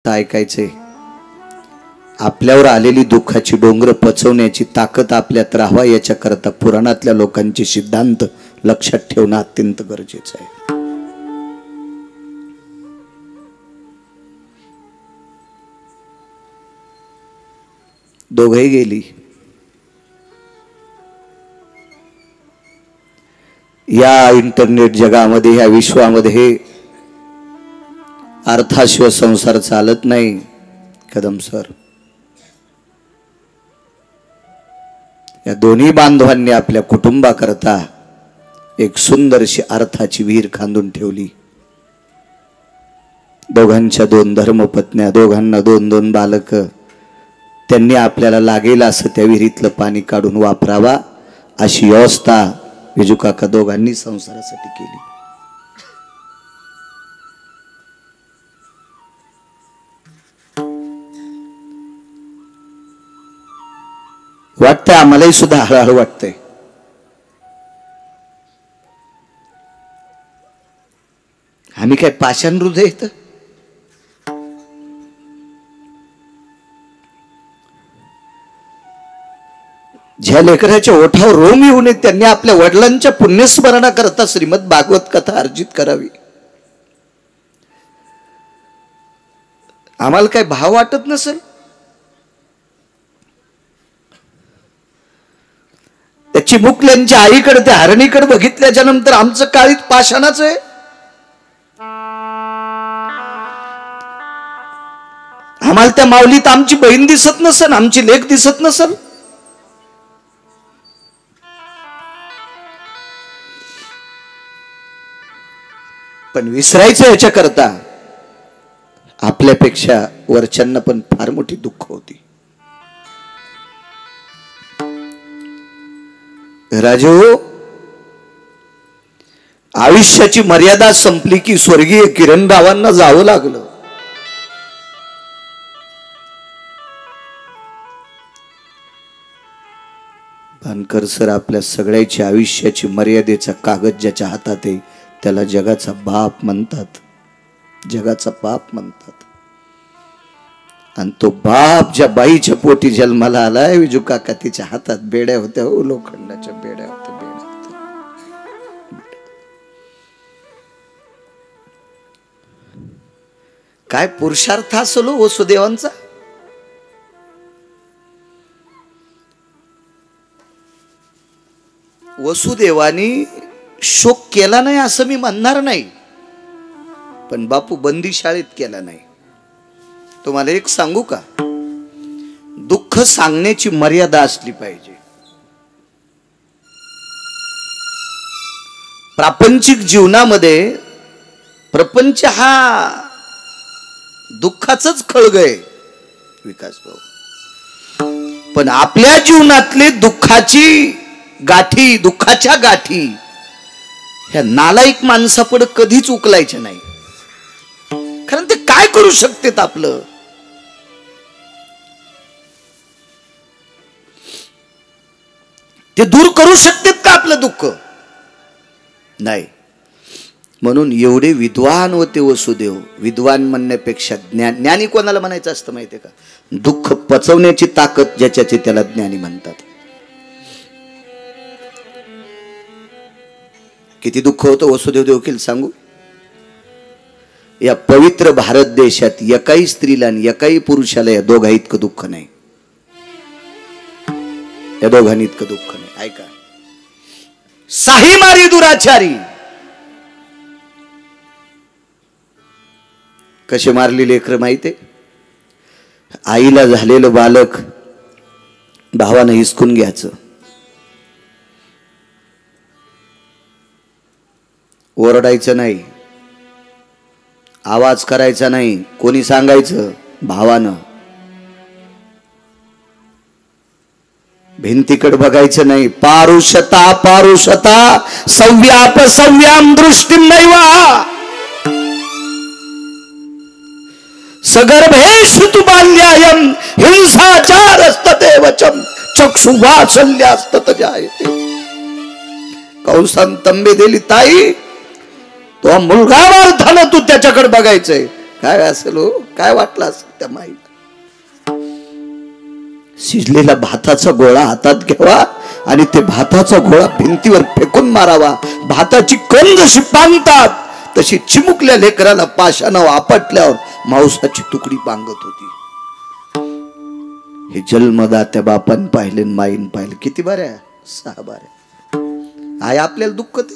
ऐकायचे आपल्यावर आलेली दुःखाची डोंगर पचवण्याची ताकद आपल्यात राहावा याच्याकरता पुराणातल्या लोकांचे सिद्धांत लक्षात ठेवणं अत्यंत गरजेचं आहे। दोघेही गेली। या इंटरनेट जगामध्ये या विश्वामध्ये अर्थाशिवाय संसार चालत नाही कदम सर। या दोन्ही बांधवांनी आपल्या कुटुंबाकरता एक सुंदरशी अर्थाची विहीर खांदून ठेवली। दोघांच्या दोन धर्मपत्न्या, दोघांना दोन दोन बालक, त्यांनी आपल्याला लागेल असं त्या विहिरीतलं पाणी काढून वापरावा अशी व्यवस्था विजू काका दोघांनी संसारासाठी केली। वाटतंय आम्हालाही सुद्धा हळूहळू वाटतंय आम्ही काय पाषाण हृदय आहेत? ज्या लेकराच्या ओठावर रोम येऊ नये त्यांनी आपल्या वडिलांच्या पुण्यस्मरणाकरता श्रीमद भागवत कथा अर्जित करावी। आम्हाला काय भाव वाटत नसेल? त्या चिमुकल्यांच्या आईकडे त्या हरणीकडे बघितल्याच्या नंतर आमचं काळीत पाषाणाच आहे। आम्हाला त्या माऊलीत आमची बहीण दिसत नसेल, आमची लेक दिसत नसेल। पण विसरायचं याच्याकरता आपल्यापेक्षा वरच्यांना पण फार मोठी दुःख होती। राजू, आयुष्याची मर्यादा संपली की स्वर्गीय किरणरावांना जावं लागलं। भानकर सर आपल्या सगळ्याची आयुष्याची मर्यादेचा कागद ज्याच्या हातात आहे त्याला जगाचा बाप म्हणतात, जगाचा बाप म्हणतात। आणि तो बाप ज्या बाईच्या पोटी जन्माला आलाय विजू काका, तिच्या हातात बेड्या होत्या, हो लोखंडाच्या बेड्या होत्या, बेड्या होत्या। काय पुरुषार्थ असलो वसुदेवांचा। वसुदेवानी शोक केला नाही असं मी म्हणणार नाही, पण बापू बंदी शाळेत केला नाही। तुम्हाला एक सांगू का, दुःख सांगण्याची मर्यादा असली पाहिजे। प्रापंचिक जीवनामध्ये प्रपंच हा दुःखाचंच खळग आहे विकास भाऊ, पण आपल्या जीवनातले दुःखाची गाठी, दुःखाच्या गाठी ह्या नालायक माणसापुढे कधीच उकलायच्या नाही। कारण ते काय करू शकतात आपलं? ते दूर करू शकतात का आपलं दुःख? नाही। म्हणून एवढे विद्वान होते वसुदेव। विद्वान म्हणण्यापेक्षा ज्ञानी कोणाला म्हणायचं असतं माहितीये का? दुःख पचवण्याची ताकद ज्याच्याची त्याला ज्ञानी म्हणतात। किती दुःख होतं वसुदेव देवकील सांगू? या पवित्र भारत देशात एकाही स्त्रीला आणि एकाही पुरुषाला या दोघा इतकं दुःख नाही, या दोघांनी इतकं दुःख नाही। ऐका, साही मारी दुराचारी कसे मारली लेकर माहितीये? आईला झालेलं बालक भावानं हिसकून घ्यायचं, ओरडायचं नाही, आवाज करायचा नाही, कोणी सांगायचं? भावानं। भिंतीकडे बघायचं नाही। पारुषता पारुषता सव्याप सव्याम दृष्टीम नैवा सगर्भेषु तु बाल्यायम हिंसाचारस्तते वचम चक्षुवात्सल्यास्तत जायते। कंसांत तंबे दिली ताई, तो मुलगा वारथानं तू त्याच्याकडे बघायचंय, काय असेल हो, काय वाटलं असेल त्या माईला. शिजलेला भाताचा गोळा हातात घ्यावा आणि ते भाताचा गोळा भिंतीवर फेकून मारावा. भाताची कण जशी पांगतात तशी चिमुकल्या लेकराला पाशानं आपटल्यावर मांसाची तुकडी पांगत होती. हे जन्मदात्या बापान पाहिले, माईन पाहिलं. किती बऱ्या? 6 बाऱ्या. आहे आपल्याला दुःख ते.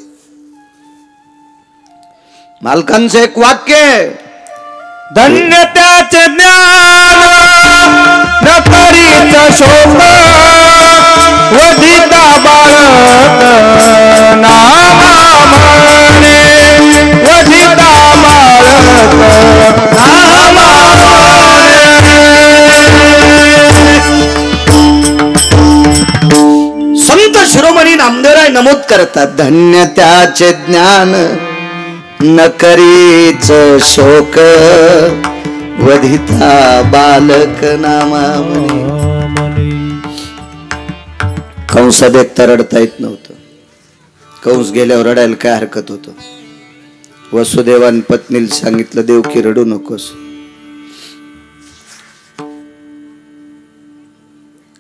मालकांचं एक वाक्य, धन्य त्याचे ज्ञान न करीत शोक, वधिता बाळक नाम म्हणे, वधिता बाळक नाम म्हणे. संत शिरोमणी नामदेवराय नमूद करतात, धन्य त्याचे ज्ञान न करीच शोक, वधिता बालक नामा म्हणे. कंसात एकटा रडता येत नव्हतं. कंस गेल्यावर रडायला काय हरकत होतं. वसुदेवान पत्नीला सांगितलं, देवकी रडू नकोस.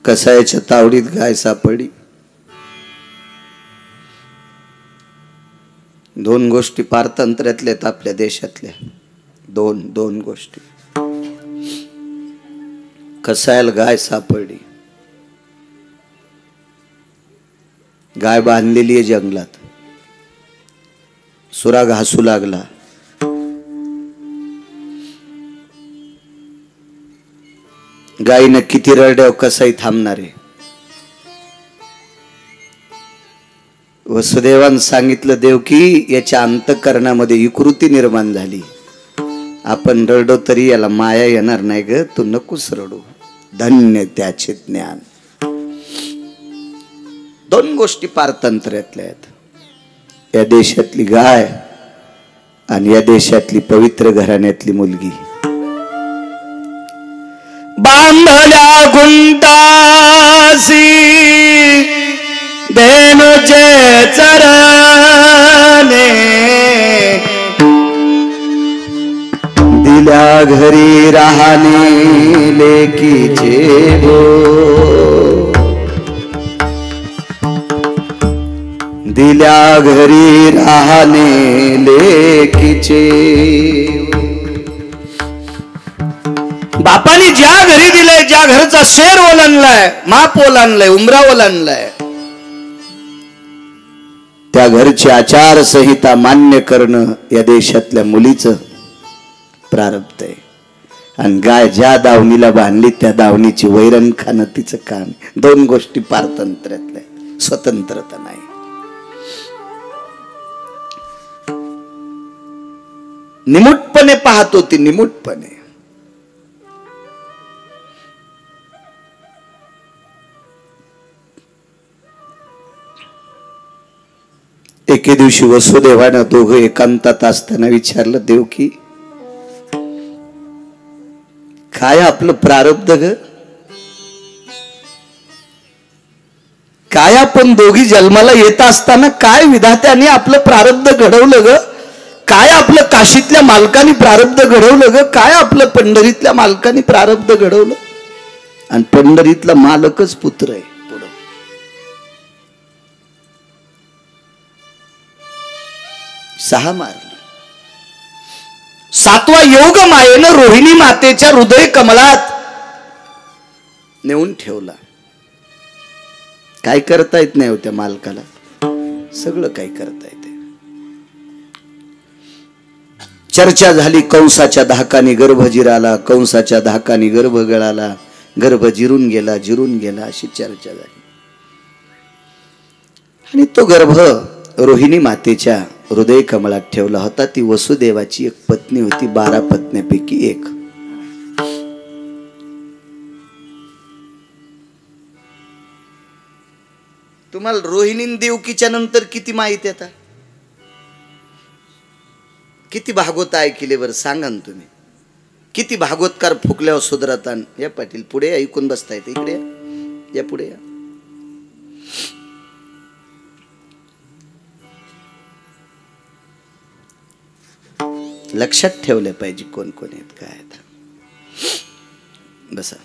कसायच्या तावडीत गाय सापडली. 2 गोष्टी पारतंत्र्यातल्या आपल्या देशातल्या. दोन गोष्टी. कसायला गाय सापडली. गाय बांधलेली आहे जंगलात. सुरा घासू लागला. गायीनं किती रडल्यावर कसाई थांबणार आहे. वसुदेवान सांगितलं, देवकी याच्या अंतःकरणामध्ये विकृती निर्माण झाली. आपण रडलो तरी याला माया येणार नाही ग, तू नकोस रडू. धन्य त्याचे ज्ञान. 2 गोष्टी पारतंत्र्यातल्या आहेत. या देशातली गाय आणि या देशातली पवित्र घराण्यातली मुलगी. बांधल्या गुंतासी धेनुचे चरणे, दिल्या घरी राहणे लेकीचे गो, दिल्या घरी राहणे लेकीचे. बापाने ज्या घरी दिलंय, ज्या घरचा शेर ओलांडलाय, माप ओलांडलाय, उमरा ओलांडलाय, त्या घरची आचारसंहिता मान्य करणं या देशातल्या मुलीचं प्रारब्ध आहे. आणि गाय ज्या दावणीला बांधली त्या दावणीची वैरण खाणं तिचं काम. 2 गोष्टी पारतंत्र्यातल्या, स्वतंत्रता नाही. निमूटपणे पाहत होती, निमूटपणे. एके दिवशी वसुदेवानं दोघं एकांतात असताना विचारलं, देवकी काय आपलं प्रारब्ध ग? काय आपण दोघी जन्माला येत असताना काय विधात्याने आपलं प्रारब्ध घडवलं ग? काय आपलं काशीतल्या मालकाने प्रारब्ध घडवलं ग? काय आपलं पंढरीतल्या मालकाने प्रारब्ध घडवलं? आणि पंढरीतला मालकच पुत्र आहे. पुढं 6 मारलं. 7वा योग मायेनं रोहिणी मातेच्या हृदय कमलात नेऊन ठेवला. काय करता येत नाही होत्या मालकाला, सगळं काय करता येते. चर्चा झाली. कंसाच्या धाकाने गर्भ जिराला, कंसाच्या धाकाने गर्भ गळाला, गर्भ जिरून गेला, जिरून गेला, अशी चर्चा झाली. आणि तो गर्भ रोहिणी मातेच्या हृदय कमळात ठेवला होता. ती वसुदेवाची एक पत्नी होती, 12 पत्न्यापैकी एक. तुम्हाला रोहिणी देवकीच्या नंतर किती माहिती आता? किती भागवत ऐकले बरं सांगा ना तुम्ही. किती भागवतकार फुकल्यावर सुधरतान. या पाटील पुढे ऐकून बसतायत. इकडे या, पुढे या. लक्षात ठेवलं पाहिजे कोण कोण आहेत काय आहेत. बसा.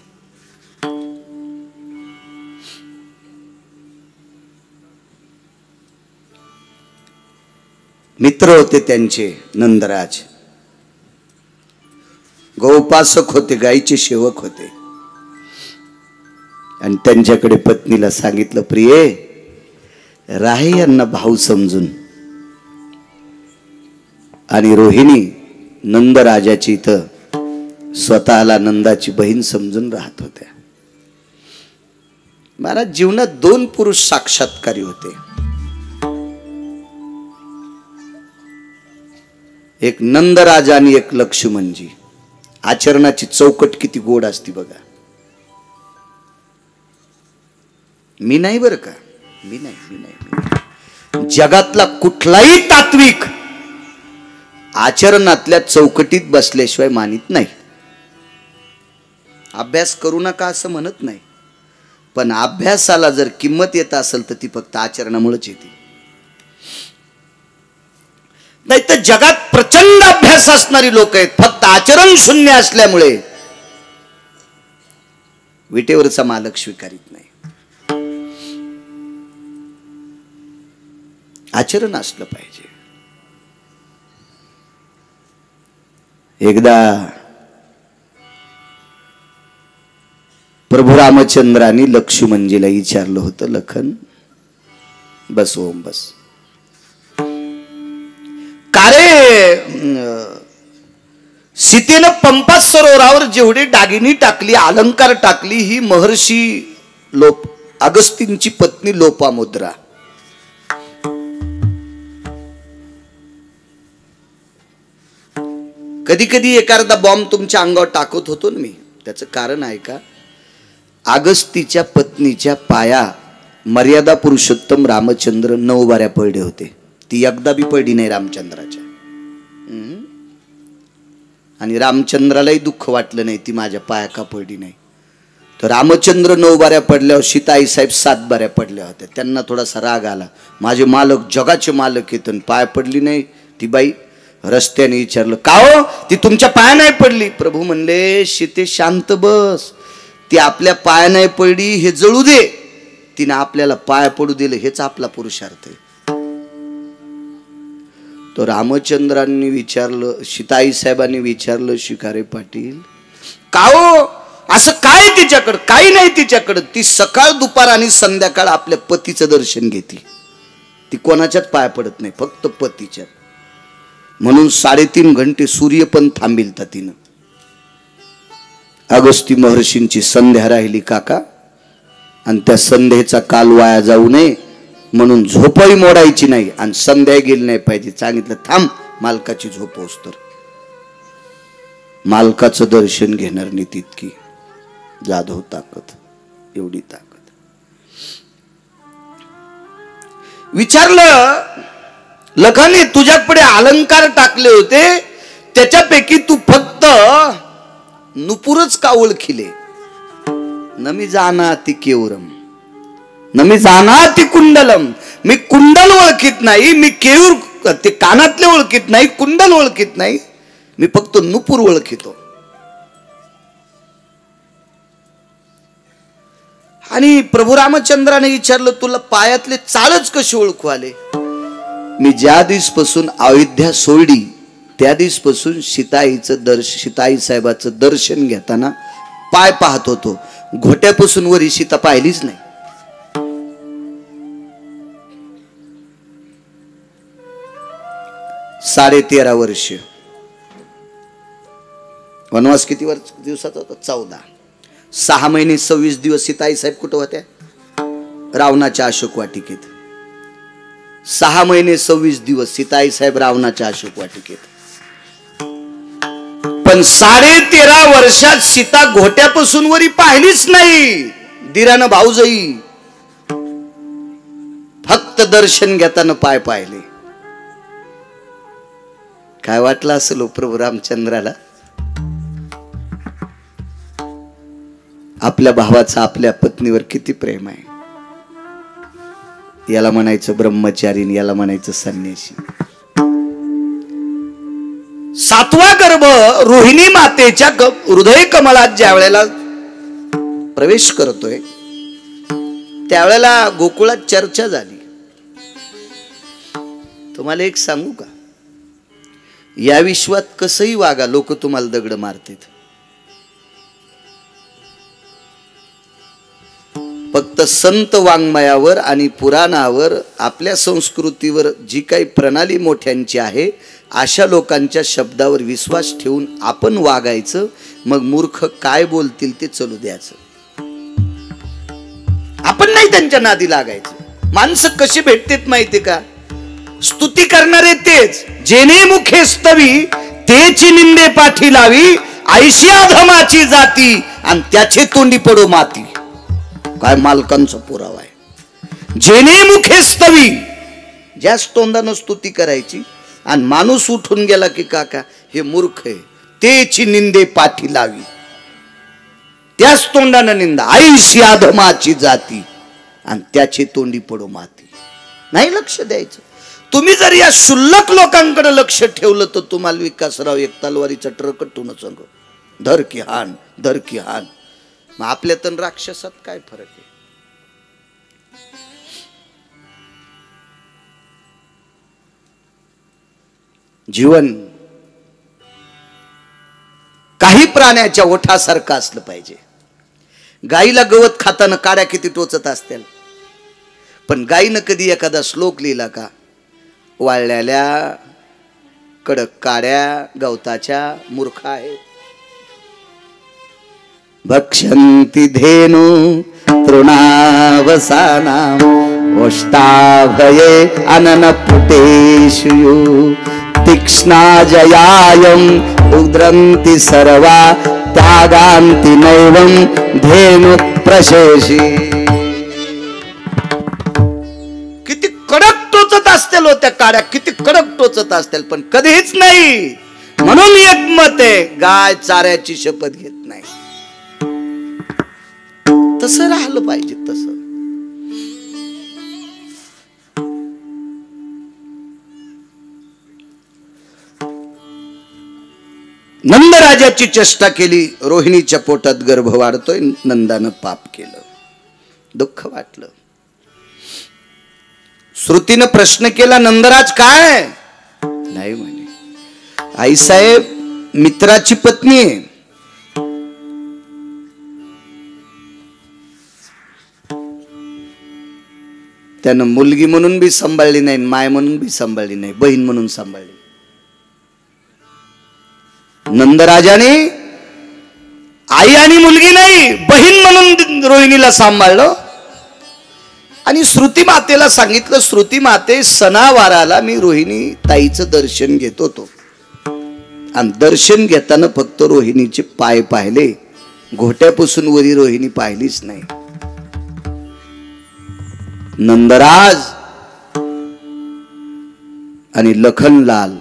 मित्र होते त्यांचे नंदराज, गौपासक होते, गायीचे सेवक होते. आणि त्यांच्याकडे पत्नीला सांगितलं, प्रिये राही यांना भाऊ समजून. आणि रोहिणी नंदराजाची इथं स्वतःला नंदाची बहीण समजून राहत होत्या. महाराज जीवनात दोन पुरुष साक्षात्कारी होते, एक नंदराजा आणि एक लक्ष्मणजी. आचरणाची चौकट किती गोड असती बघा. मी नाही बरं का, मी नाही. जगातला कुठलाही तात्विक आचरणातल्या चौकटीत बसल्याशिवाय मानित नाही. अभ्यास करू नका असं म्हणत नाही, पण अभ्यासाला जर किंमत येत असेल तर ती फक्त आचरणामुळेच येते. नाही तर जगात प्रचंड अभ्यास असणारी लोक आहेत, फक्त आचरण शून्य असल्यामुळे विटेवरचा मालक स्वीकारित नाही. आचरण असलं पाहिजे. एकदा प्रभू रामचंद्रांनी लक्ष्मणजीला विचारलं होतं, लखन बस ओम बस, का रे सीतेनं पंपा सरोवरावर जेवढी दागिनी टाकली, अलंकार टाकली, ही महर्षी अगस्तींची पत्नी लोपामुद्रा. कधी कधी एखादा बॉम्ब तुमच्या अंगावर टाकत होतो ना मी, त्याचं कारण आहे का, अगस्तीच्या पत्नीच्या पाया मर्यादा पुरुषोत्तम रामचंद्र 9 बाऱ्या पडले होते. ती एकदा बी पडली नाही रामचंद्राच्या. आणि रामचंद्रालाही दुःख वाटलं नाही ती माझ्या पाया का पडली नाही. तर रामचंद्र 9 बाऱ्या पडल्यावर सीताई साहेब 7 बाऱ्या पडल्या होत्या. त्यांना थोडासा राग आला, माझे मालक जगाचे मालक येत पाय पडली नाही. ती बाई रस्त्याने विचारलं, का हो ती तुमच्या पाया नाही पडली? प्रभू म्हणले, सीते शांत बस, ती आपल्या पाया नाही पडली हे जळू दे, तिने आपल्याला पाया पडू दिले हेच आपला पुरुषार्थ आहे. तो रामचंद्रांनी विचारलं, सीताई साहेबांनी विचारलं, शिकारे पाटील का हो असं काय तिच्याकडं? काही नाही तिच्याकडं, ती सकाळ दुपार आणि संध्याकाळ आपल्या पतीचं दर्शन घेते, ती कोणाच्याच पाया पडत नाही, फक्त पतीच्या. म्हणून 3.5 घंटे सूर्य पण थांबिलता तिनं. अगस्ती महर्षींची संध्या राहिली काका, आणि त्या संध्येचा काल वाया जाऊ नये म्हणून झोपही मोडायची नाही आणि संध्या गेली नाही पाहिजे. सांगितलं, थांब मालकाची झोप होस तर. मालकाचं दर्शन घेणार नाही तितकी जाधव ताकद, एवढी ताकद. विचारलं, लखने तुझ्याकडे अलंकार टाकले होते, त्याच्यापैकी तू फक्त नुपुरच का ओळखिले? नमी जानाति केवरम नमी जानाति कुंडलम. मी कुंडल ओळखीत नाही, मी केऊर ते कानातले ओळखीत नाही, कुंडल ओळखीत नाही, मी फक्त नुपुर ओळखितो. आणि प्रभू रामचंद्राने विचारलं, तुला पायातले चाळच कशी ओळखू आले? मी ज्या दिवसपासून अयोध्या सोडली त्या दिवसपासून सीताई साहेबाचं दर्शन घेताना पाय पाहत होतो, घोट्यापासून वरी सीता पाहिलीच नाही. साडे 13 वर्ष वनवास. किती दिवसाचा होता? 14. 6 महिने 26 दिवस सीताई साहेब कुठं होत्या? रावणाच्या अशोक वाटिकेत. 6 महिने 26 दिवस सीताई साहेब रावणाच्या अशोक वाटिकेत. पण 13.5 वर्षात सीता घोट्यापासून वरी पाहिलीच नाही. दिरानं भाऊजाई फक्त दर्शन घेताना पाय पाहिले. काय वाटलं असेल प्रभू रामचंद्राला? आपल्या भावाचा आपल्या पत्नीवर किती प्रेम आहे. याला म्हणायचं ब्रह्मचारी, याला म्हणायचं संन्यासी. सातवा गर्भ रोहिणी मातेच्या हृदय कमळात ज्या वेळेला प्रवेश करतोय त्यावेळेला गोकुळात चर्चा झाली. तुम्हाला एक सांगू का, या विश्वात कसंही वागा, लोक तुम्हाला दगड मारतात. फक्त संत वाङ्मयावर आणि पुराणावर, आपल्या संस्कृतीवर जी काही प्रणाली मोठ्यांची आहे अशा लोकांच्या शब्दावर विश्वास ठेवून आपण वागायचं. मग मूर्ख काय बोलतील ते चलू द्यायचं, आपण नाही त्यांच्या नादी लागायचं. माणसं कशी भेटतात माहिती का, स्तुती करणारे तेच, जेने मुखे स्तवी तेची निंदे पाठी लावी, ऐशी अधमाची जाती आणि त्याचे तोंडी पडो माती. काय मालकांचा पुरावा आहे. जेने मुखे स्तवी, ज्याच तोंडानं स्तुती करायची आणि माणूस उठून गेला की काका हे मूर्ख आहे, तेची निंदे पाठी लावी, त्याच तोंडानं निंदा, ऐशी अधमाची जाती आणि त्याची तोंडी पडो माती. नाही लक्ष द्यायचं. तुम्ही जर या शुल्लक लोकांकडे लक्ष ठेवलं तर तुम्हाला विकासराव एक तलवारीचा ट्रक टून सांग, धर की हान, धर की हान. मग आपल्यात आणि राक्षसात काय फरक आहे. जीवन काही प्राण्याच्या ओठासारखं असलं पाहिजे. गाईला गवत खाताना काड्या किती टोचत असतील, पण गाईनं कधी एखादा श्लोक लिहिला का, वाळलेल्या कडक काड्या गवताच्या मूर्ख आहेत. भक्षन्ति धेनु तृणावसानां ओष्टाभये अननपुटेषु तीक्ष्णा जयायं उद्रन्ति सर्वा त्यागान्ति नैवं धेनु प्रशेषी. किती कडक टोचत असतील त्या काड्या, किती कडक टोचत असतील, पण कधीच नाही. म्हणून एक मत आहे, गाय चाऱ्याची शपथ घेत नाही. तसं राहिलं पाहिजे. तसं नंदराजाची चेष्टा केली, रोहिणीच्या पोटात गर्भ वाढतोय, नंदानं पाप केलं, दुःख वाटलं. श्रुतीनं प्रश्न केला, नंदराज काय? नाही म्हणे, आईसाहेब मित्राची पत्नी आहे, त्यानं मुलगी म्हणून बी सांभाळली नाही, माय म्हणून बी सांभाळली नाही, बहीण म्हणून सांभाळली. नंदराजाने आई आणि मुलगी नाही, बहीण म्हणून रोहिणीला सांभाळलं. आणि श्रुती मातेला सांगितलं, श्रुती माते सणावाराला मी रोहिणी ताईचं दर्शन घेत होतो, आणि दर्शन घेताना फक्त रोहिणीचे पाय पाहिले, घोट्यापासून वरी रोहिणी पाहिलीच नाही. नंदराज आणि लखनलाल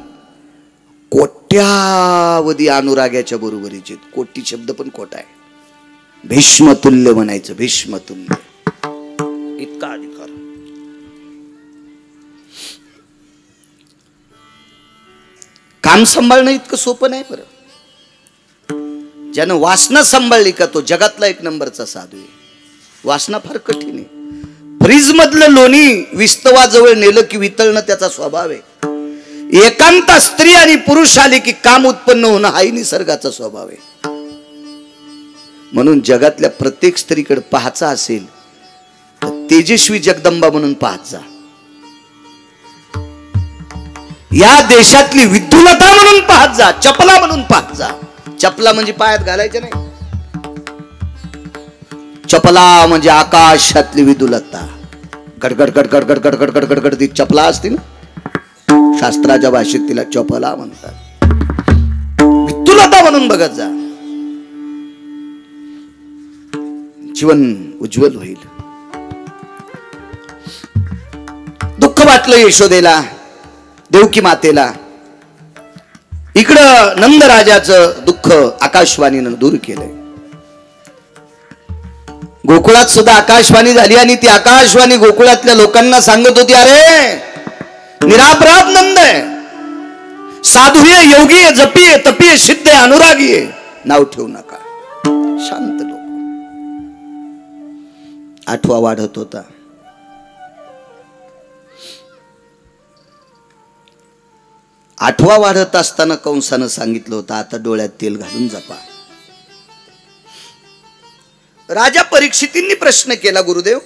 कोट्यावधी अनुरागाच्या बरोबरीचे. कोटी शब्द पण खोटा आहे, भीष्मतुल्य म्हणायचं, भीष्मतुल्य इतका अधिकार. काम सांभाळणं इतकं सोपं नाही बरं. ज्यानं वासना सांभाळली का तो जगातला एक नंबरचा साधू आहे. वासना फार कठीण आहे. फ्रीज मधलं लोणी विस्तवाजवळ नेलं की वितळणं त्याचा स्वभाव आहे. एकांता स्त्री आणि पुरुष आले की काम उत्पन्न होणं हाही निसर्गाचा स्वभाव आहे. म्हणून जगातल्या प्रत्येक स्त्रीकडे पाहायचा असेल तर तेजस्वी जगदंबा म्हणून पाहत जा. या देशातली विद्युलता म्हणून पाहत जा, चपला म्हणून पाहत जा. चपला म्हणजे पायात घालायचं नाही, चपला म्हणजे आकाशातली विद्युलता. गडगड गडगड गडगड गडगड गडगड ती चपला असते ना, शास्त्राच्या भाषेत तिला चपला म्हणतात. विद्युलता म्हणून बघत जा, जीवन उज्ज्वल होईल. दुःख वाटलं यशोदेला, देवकी मातेला. इकडं नंदराजाचं दुःख आकाशवाणीनं दूर केलंय. गोकुळात सुद्धा आकाशवाणी झाली आणि ती आकाशवाणी गोकुळातल्या लोकांना सांगत होती, अरे निरापराध नंद आहे, साधुये योगीये जपिये तपिये सिद्धे अनुरागीये नाव ठेवू नका. शांत लोक. आठवा वाढत होता. आठवा वाढत असताना कंसानं सांगितलं होतं आता डोळ्यात तेल घालून जपा. राजा परीक्षितींनी प्रश्न केला गुरुदेव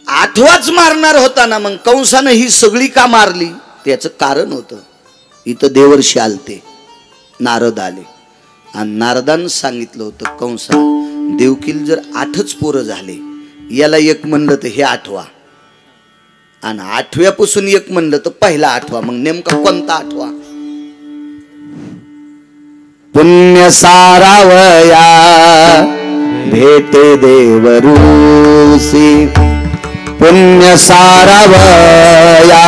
आठवाच मारणार होता ना मग कंसानं ही सगळी का मारली. त्याचं कारण होतं. इथं देवर्षी आलते नारद आले आणि नारदानं सांगितलं होतं कंसा देवकील जर 8च पोरं झाले याला एक म्हणलं तर हे 8वा आणि 8व्यापासून एक म्हणलं तर पहिला 8वा. मग नेमका कोणता 8वा. पुण्य सारावया भेटे देवरूसी पुण्य सारावया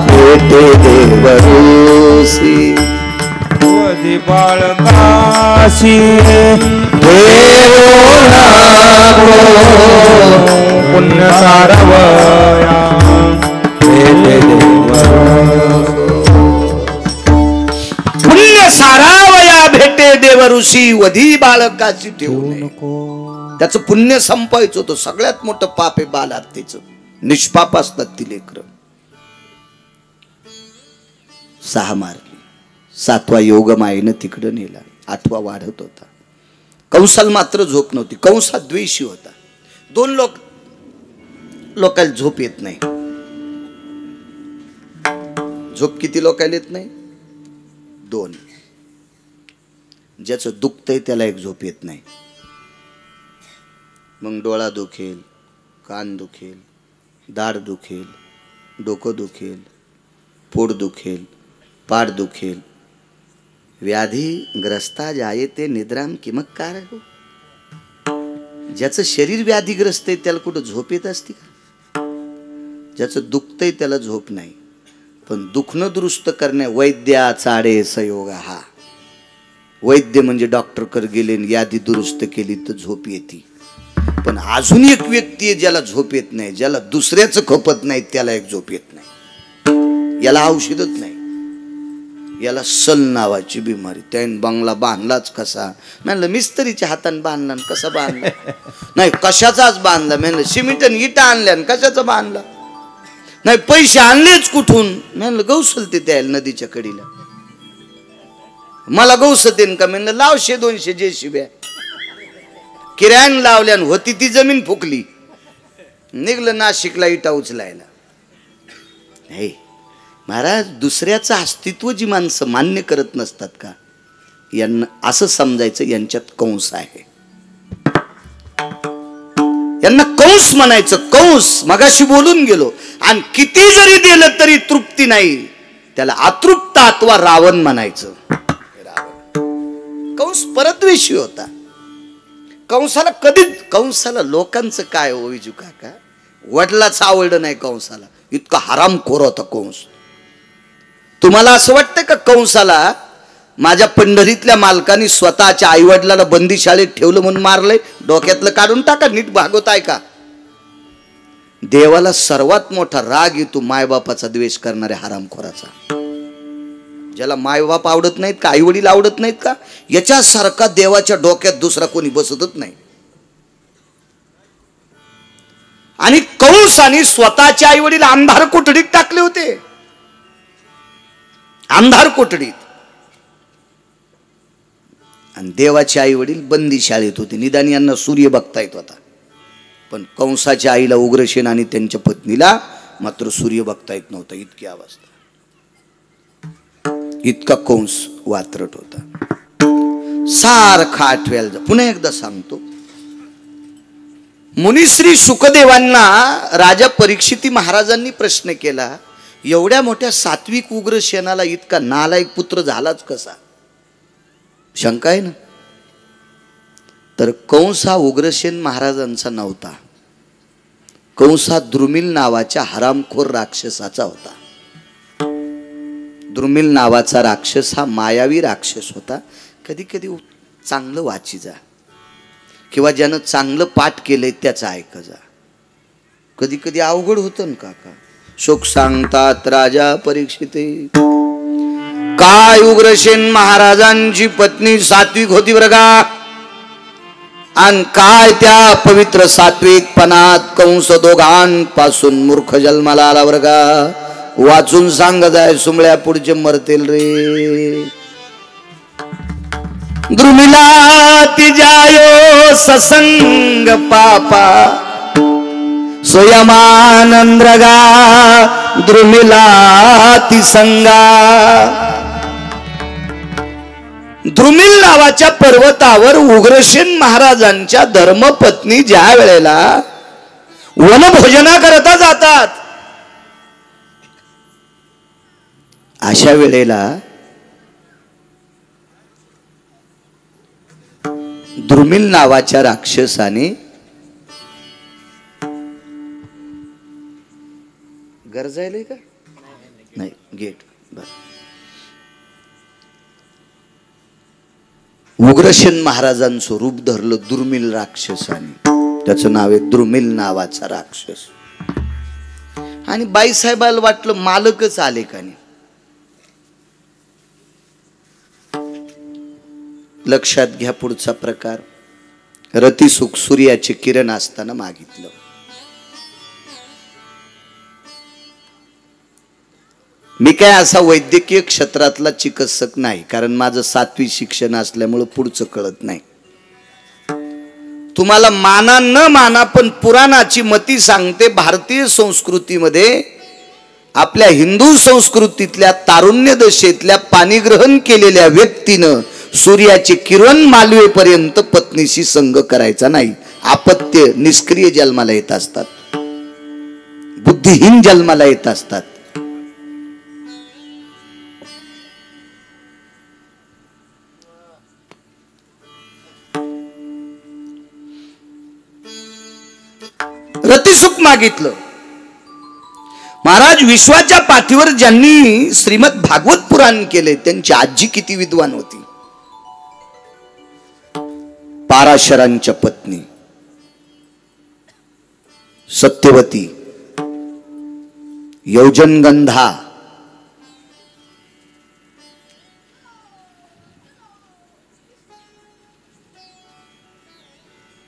भेटे देवरूसी वदी बाळकाशी देवो नागो पुण्य सारवया भेटे पुण्य सारावया भेटे देवऋषी वधी बाळकाची ठेवू नये. त्याचं पुण्य संपायचं होतं. सगळ्यात मोठं पाप आहे बाल हत्येचं. निष्पाप असतात ती लेकरं. 6 मारली. 7वा योगमायेनं तिकडं नेला. 8वा वाढत होता. कंसाला मात्र झोप नव्हती. कंसा द्वेषी होता. 2 लोकांना झोप येत नाही. झोप किती लोकांना येत नाही. 2. ज्याचं दुखतंय त्याला एक झोप येत नाही. मग डोळा दुखेल, कान दुखेल, दाढ दुखेल, डोकं दुखेल, पोट दुखेल, पाठ दुखेल. व्याधी ग्रस्ता जायते निद्राम किमक्कार. ज्याचं शरीर व्याधीग्रस्त आहे त्याला कुठं झोप येत असते का. ज्याचं दुखतंय त्याला झोप नाही. पण दुखणं दुरुस्त करण्या वैद्या चाडे संयोग हा. वैद्य म्हणजे डॉक्टर कडे गेले यादी दुरुस्त केली तर झोप येते. पण अजून एक व्यक्ती आहे ज्याला झोप येत नाही. ज्याला दुसऱ्याचं खपत नाही त्याला एक झोप येत नाही. याला औषधच नाही. याला सल नावाची बिमारी. त्याने बंगला बांधलाच कसा. म्हणलं मिस्त्रीच्या हाताने बांधला कसा बांधला. नाही कशाचाच बांधला. म्हणलं सिमेंट आणि इटा आणल्या कशाचा बांधला. नाही पैसे आणलेच कुठून. म्हणलं गौसलते त्या नदीच्या कडीला. मला गौसतेन का. म्हणलं लाव 100-200 JCB. किराण लावल्यान होती ती जमीन फुकली. निघलं नाशिकला इटा उचलायला. नाही महाराज दुसऱ्याचं अस्तित्व जी माणसं मान्य करत नसतात का यांना असं समजायचं यांच्यात कंस आहे. यांना कंस म्हणायचं. कंस मगाशी बोलून गेलो. आणि किती जरी दिलं तरी तृप्ती नाही त्याला अतृप्त अथवा रावण म्हणायचं. कंस परद्वेषी होता. कंसाला कधीच कंसाला लोकांचं काय हो विजू काका. वडिलाच आवडलं नाही कंसाला. इतका हरामखोर होता कंस. तुम्हाला असं वाटतं का कंसाला माझ्या पंढरीतल्या मालकाने स्वतःच्या आईवडिलाला बंदी शाळेत ठेवलं म्हणून मारलंय. डोक्यातलं काढून टाका. नीट भागवत आहे का. देवाला सर्वात मोठा राग येतो मायबापाचा द्वेष करणाऱ्या हरामखोराचा. ज्याला मायबाप आवडत नाहीत का आई वडील आवडत नाहीत का याच्यासारखा देवाच्या डोक्यात दुसरा कोणी बसतच नाही. आणि कंसाने स्वतःचे आई वडील अंधार कोठडीत टाकले होते. अंधार कोठडीत. आणि देवाचे आई वडील बंदी शाळेत होते. निदान यांना सूर्य बघता येत होता. पण कंसाच्या आईला उग्रसेन आणि त्यांच्या पत्नीला मात्र सूर्य बघता येत नव्हता. इतकी अवस्था. इतका कंस वात्रट होता. सारखा आठव्याला. पुन्हा एकदा सांगतो. मुनिश्री शुकदेवांना राजा परीक्षिती महाराजांनी प्रश्न केला एवढ्या मोठ्या सात्विक उग्रसेनाला इतका नालायक पुत्र झालाच कसा. शंका आहे ना. तर कंस हा उग्रसेन महाराजांचा नव्हता. कंस हा द्रुमिल नावाच्या हरामखोर राक्षसाचा होता. द्रुमिल नावाचा राक्षस हा मायावी राक्षस होता. कधी कधी चांगलं वाची जा किंवा ज्यानं चांगलं पाठ केलंय त्याचं ऐक जा. कधी कधी अवघड होतं ना काका. सुख सांगतात राजा परीक्षिते. काय उग्रसेन महाराजांची पत्नी सात्विक होती बरं का, आणि काय त्या पवित्र सात्विकपणात कंस दोघांपासून मूर्ख जन्माला आला बरं का. वाचून सांगत आहे सुमळ्या पुढचे मरतील रे. द्रुमिला ती जायो ससंग पापा स्वयमानंद्रगा द्रुमिला ती संगा. द्रुमिल नावाच्या पर्वतावर उग्रसेन महाराजांच्या धर्मपत्नी ज्या वेळेला वनभोजना करता जातात, अशा वेळेला द्रुमिल नावाच्या राक्षसाने गरजायले का नाही गेट बर. उग्रसेन महाराजांचं रूप धरलं दुर्मिल राक्षसाने. त्याचं नाव आहे द्रुमिल नावाचा राक्षस. आणि बाईसाहेबाला वाटलं मालकच आले का नाही. लक्षात घ्या पुढचा प्रकार. रतिसुख सूर्याचे किरण असताना मागितलं. मी काय असा वैद्यकीय क्षेत्रातला चिकित्सक नाही, कारण माझं 7वी शिक्षण असल्यामुळे पुढचं कळत नाही. तुम्हाला माना न माना पण पुराणाची मती सांगते, भारतीय संस्कृतीमध्ये आपल्या हिंदू संस्कृतीतल्या तारुण्य दशेतल्या पाणीग्रहण केलेल्या व्यक्तीनं सूर्याचे किरण मालवेपर्यंत पत्नीशी संग करायचा नाही. अपत्य निष्क्रिय जन्माला येत असतात, बुद्धिहीन जन्माला येत असतात. रतिसुख मागितलं. महाराज विश्वाच्या पाठीवर ज्यांनी श्रीमद भागवत पुराण केले त्यांची आजी किती विद्वान होती. पाराशरांच्या पत्नी सत्यवती, योजनगंधा,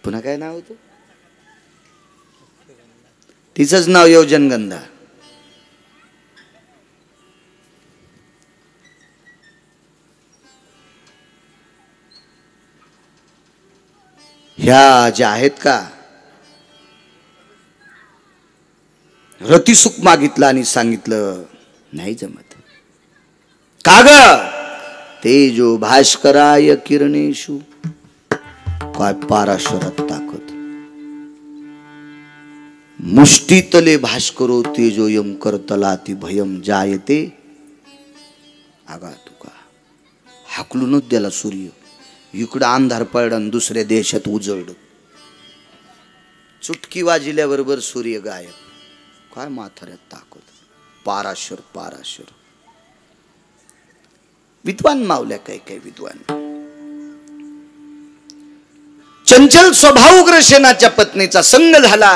पुन्हा काय नाव होतं तिचंच नाव योजनगंधा. ह्या ज्या आहेत का, रतिसुख मागितलं आणि सांगितलं नाही जमत. का ग तेजो भास्कराय किरणेशु. काय पाराशरात ताकद. मुष्टीतले भास्करो तेजो यम करतलाती भयम जायते. आगा तुका हाकलूनच द्याला सूर्य. इकडं अंधार पडला आणि दुसऱ्या देशात उजळलं. चुटकी वाजल्याबरोबर सूर्य गायब. काय माथाऱ्यात ताकद. पाराशर पाराशर. विद्वान मावल्या काय काय विद्वान. चंचल स्वभाव उग्रसेनाच्या पत्नीचा संग झाला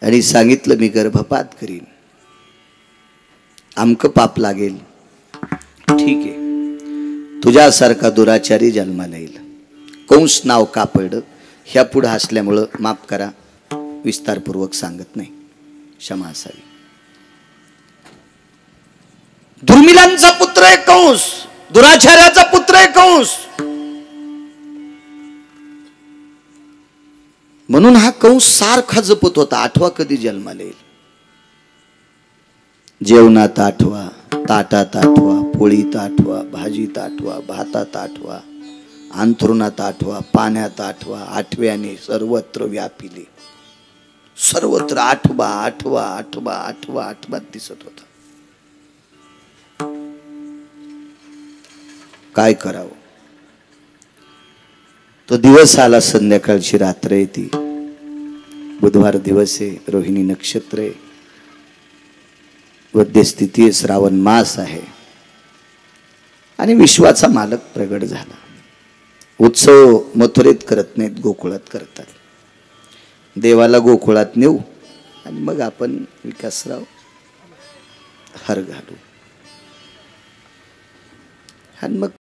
आणि सांगितलं मी गर्भपात करीन, आमक पाप लागेल. ठीक आहे, तुझ्यासारखा दुराचारी जन्माला येईल. कंस नाव का पडलं ह्या पुढे असल्यामुळं माफ करा, विस्तारपूर्वक सांगत नाही, क्षमा असावी. दुर्मिलांचा पुत्र आहे कंस, दुराचार्याचा पुत्र आहे कंस. म्हणून हा कंस सारखा जपत होता आठवा कधी जन्माला येईल. जेवणात आठवा, ताटात आठवा, पोळीत आठवा, भाजीत आठवा, भातात आठवा, अंथरुणात आठवा, पाण्यात आठवा. आठव्याने सर्वत्र व्यापिले. सर्वत्र आठवा आठवा आठवा आठवा आठवा दिसत होता. काय करावं. तो दिवस आला, संध्याकाळची रात्र येते. बुधवार दिवस आहे, रोहिणी नक्षत्र आहे, वद्यस्थिती आहे, श्रावण मास आहे आणि विश्वाचा मालक प्रगट झाला. उत्सव मथुरेत करत नाहीत, गोकुळात करतात. देवाला गोकुळात नेऊ आणि मग आपण विकासराव हार घालू आणि मग